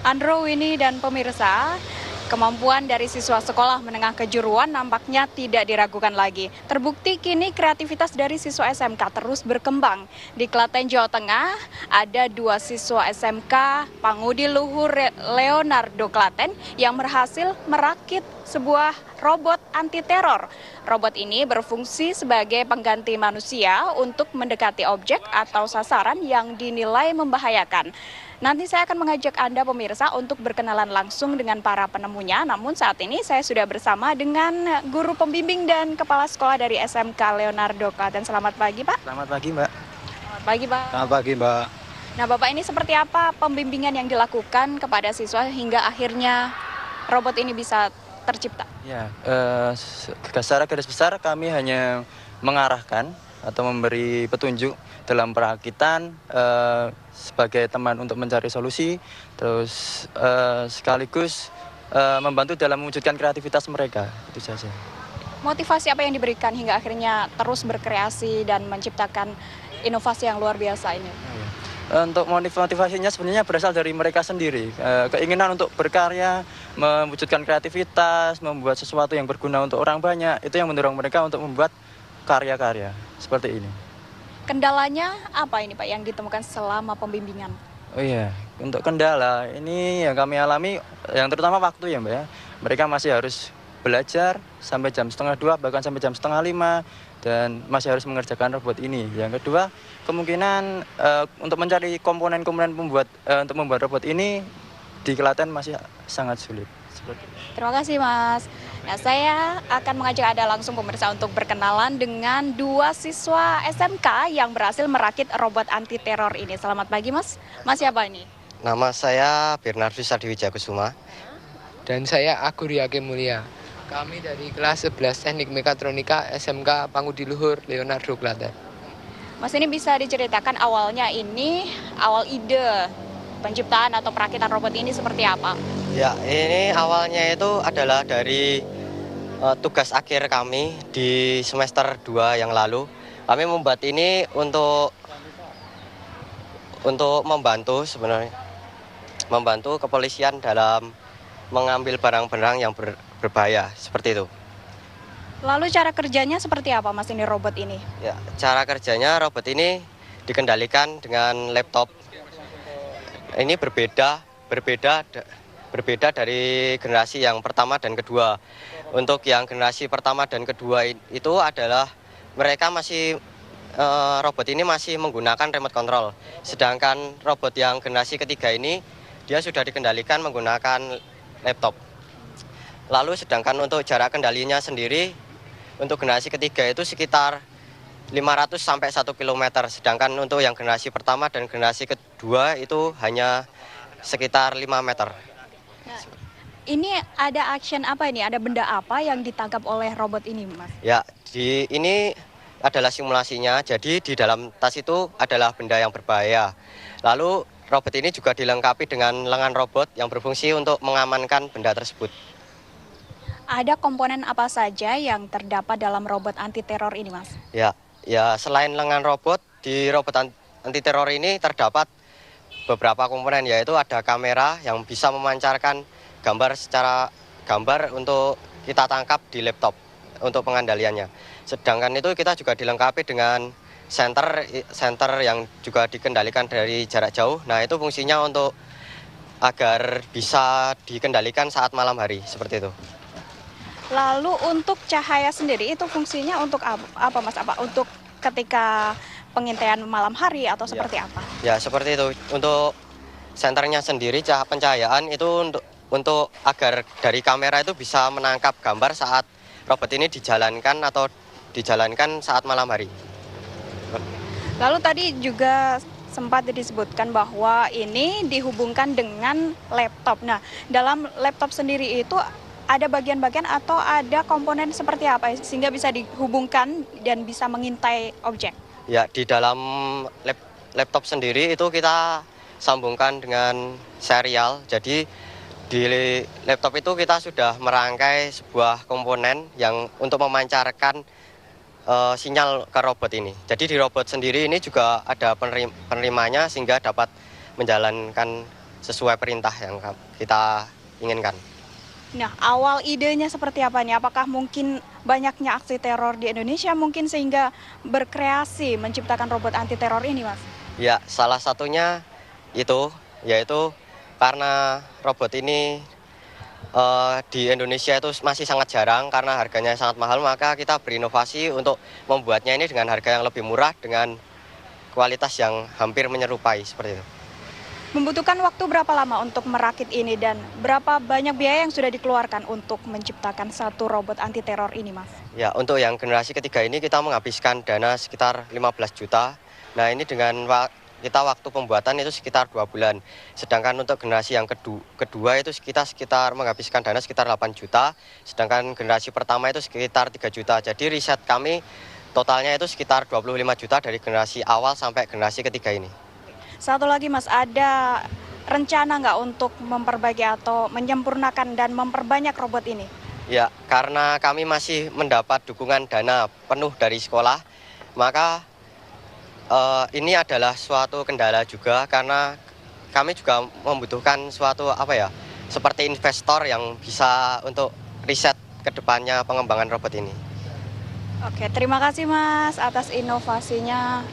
Andro, Winnie, dan pemirsa, kemampuan dari siswa sekolah menengah kejuruan nampaknya tidak diragukan lagi. Terbukti kini kreativitas dari siswa SMK terus berkembang. Di Klaten, Jawa Tengah, ada dua siswa SMK Pangudi Luhur Leonardo Klaten yang berhasil merakit sebuah robot anti teror. Robot ini berfungsi sebagai pengganti manusia untuk mendekati objek atau sasaran yang dinilai membahayakan. Nanti saya akan mengajak Anda pemirsa untuk berkenalan langsung dengan para penemunya. Namun saat ini saya sudah bersama dengan guru pembimbing dan kepala sekolah dari SMK Leonardo Klaten. Selamat pagi, Pak. Selamat pagi, Mbak. Selamat pagi, Pak. Selamat pagi, Mbak. Nah, Bapak, ini seperti apa pembimbingan yang dilakukan kepada siswa hingga akhirnya robot ini bisa tercipta? Ya, secara garis besar kami hanya mengarahkan atau memberi petunjuk dalam perakitan sebagai teman untuk mencari solusi, terus sekaligus membantu dalam mewujudkan kreativitas mereka, itu saja. Motivasi apa yang diberikan hingga akhirnya terus berkreasi dan menciptakan inovasi yang luar biasa ini? Untuk motivasinya sebenarnya berasal dari mereka sendiri, keinginan untuk berkarya, mewujudkan kreativitas, membuat sesuatu yang berguna untuk orang banyak, itu yang mendorong mereka untuk membuat karya-karya seperti ini. Kendalanya apa ini, Pak, yang ditemukan selama pembimbingan? Oh iya, untuk kendala ini yang kami alami, yang terutama waktu ya, Mbak ya. Mereka masih harus belajar sampai jam 1:30, bahkan sampai jam 4:30, dan masih harus mengerjakan robot ini. Yang kedua, kemungkinan untuk mencari komponen-komponen untuk membuat robot ini di Klaten masih sangat sulit. Terima kasih, Mas. Nah, saya akan mengajak Anda langsung pemirsa untuk berkenalan dengan dua siswa SMK yang berhasil merakit robot anti teror ini. Selamat pagi, Mas. Mas siapa ini? Nama saya Bernardus Sardiwijakusuma. Dan saya Agur Yakin Mulia. Kami dari kelas 11 Teknik Mekatronika SMK Pangudi Luhur Leonardo Klaten. Mas, ini bisa diceritakan awal ide penciptaan atau perakitan robot ini seperti apa? Ya, ini awalnya itu adalah dari tugas akhir kami di semester 2 yang lalu. Kami membuat ini untuk membantu sebenarnya. Membantu kepolisian dalam mengambil barang-barang yang berbahaya, seperti itu. Lalu cara kerjanya seperti apa, Mas, ini robot ini? Ya, cara kerjanya robot ini dikendalikan dengan laptop. Ini berbeda dari generasi yang pertama dan kedua. Untuk yang generasi pertama dan kedua itu adalah mereka robot ini masih menggunakan remote control. Sedangkan robot yang generasi ketiga ini dia sudah dikendalikan menggunakan laptop. Lalu sedangkan untuk jarak kendalinya sendiri untuk generasi ketiga itu sekitar 500 sampai 1 km. Sedangkan untuk yang generasi pertama dan generasi kedua itu hanya sekitar 5 meter. Nah, ini ada action apa ini? Ada benda apa yang ditangkap oleh robot ini, Mas? Ya, ini adalah simulasinya. Jadi di dalam tas itu adalah benda yang berbahaya. Lalu robot ini juga dilengkapi dengan lengan robot yang berfungsi untuk mengamankan benda tersebut. Ada komponen apa saja yang terdapat dalam robot anti teror ini, Mas? Ya, selain lengan robot, di robot anti teror ini terdapat beberapa komponen, yaitu ada kamera yang bisa memancarkan gambar untuk kita tangkap di laptop untuk pengandaliannya. Sedangkan itu kita juga dilengkapi dengan senter yang juga dikendalikan dari jarak jauh. Nah, itu fungsinya untuk agar bisa dikendalikan saat malam hari, seperti itu. Lalu untuk cahaya sendiri itu fungsinya untuk apa, Mas? Apa untuk ketika pengintaian malam hari atau seperti apa? Ya, seperti itu. Untuk senternya sendiri pencahayaan itu untuk agar dari kamera itu bisa menangkap gambar saat robot ini dijalankan saat malam hari. Lalu tadi juga sempat disebutkan bahwa ini dihubungkan dengan laptop. Nah, dalam laptop sendiri itu ada bagian-bagian atau ada komponen seperti apa sehingga bisa dihubungkan dan bisa mengintai objek? Ya, di dalam laptop sendiri itu kita sambungkan dengan serial. Jadi di laptop itu kita sudah merangkai sebuah komponen yang untuk memancarkan sinyal ke robot ini. Jadi di robot sendiri ini juga ada penerimanya sehingga dapat menjalankan sesuai perintah yang kita inginkan. Nah, awal idenya seperti apa nih? Apakah mungkin banyaknya aksi teror di Indonesia mungkin sehingga berkreasi menciptakan robot anti teror ini, Mas? Ya, salah satunya itu yaitu karena robot ini di Indonesia itu masih sangat jarang karena harganya sangat mahal, maka kita berinovasi untuk membuatnya ini dengan harga yang lebih murah dengan kualitas yang hampir menyerupai seperti itu. Membutuhkan waktu berapa lama untuk merakit ini dan berapa banyak biaya yang sudah dikeluarkan untuk menciptakan satu robot anti teror ini, Mas? Ya, untuk yang generasi ketiga ini kita menghabiskan dana sekitar 15 juta. Nah, ini dengan kita waktu pembuatan itu sekitar 2 bulan. Sedangkan untuk generasi yang kedua itu kita sekitar menghabiskan dana sekitar 8 juta. Sedangkan generasi pertama itu sekitar 3 juta. Jadi riset kami totalnya itu sekitar 25 juta dari generasi awal sampai generasi ketiga ini. Satu lagi, Mas, ada rencana nggak untuk memperbaiki atau menyempurnakan dan memperbanyak robot ini? Ya, karena kami masih mendapat dukungan dana penuh dari sekolah, maka ini adalah suatu kendala juga karena kami juga membutuhkan suatu seperti investor yang bisa untuk riset ke depannya pengembangan robot ini. Oke, terima kasih, Mas, atas inovasinya.